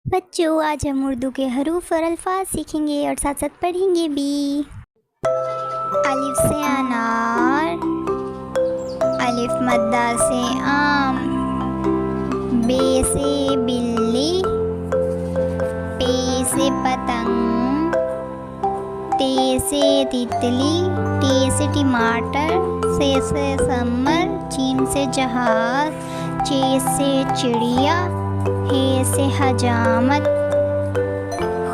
बच्चों, आज हम उर्दू के हरूफ और अल्फाज सीखेंगे और साथ साथ पढ़ेंगे भी। अलिफ से अनार, अलिफ मद्दा से आम, बे से बिल्ली, पे से पतंग, ते से तितली, टे से टमाटर, से समर, चीन से जहाज, चे से चिड़िया, हे से हजामत,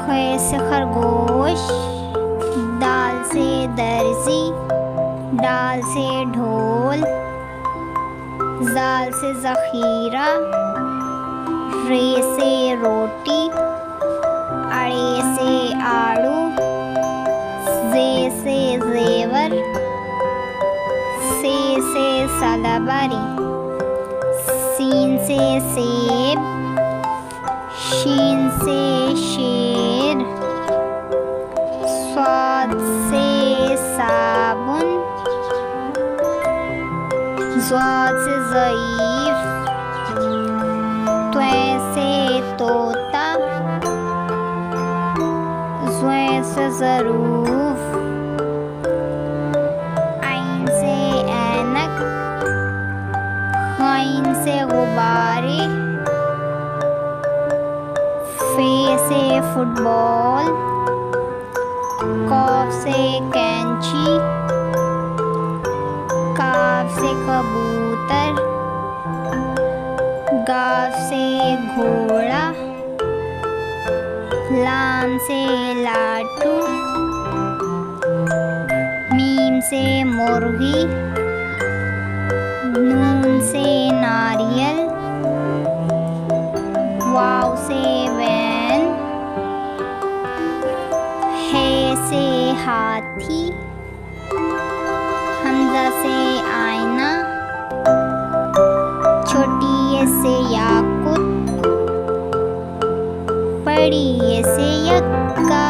खे से खरगोश, दाल से दर्जी, डाल से ढोल, जाल से ज़ख़ीरा, रे से रोटी, अड़े से आड़ू, जे से जेवर, से सलाबारी, सीन से सेब, शीन से शेर, स्वाद से साबुन, ज़ाद से ज़ईफ़, त्वे से तोता, ज़्वे से ज़रूफ़, आइन से ऐनक, ग़ाइन से गुब्बारे, फे से फुटबॉल, कॉफ से कैंची, काफ से कबूतर, गाफ से घोड़ा, लाम से लाटू, मीम से मुर्गी, नून से नारियल, वाव से वैन, है से हाथी, हमजा से आईना, छोटी ये से याकुत, बड़ी ये से यक्का।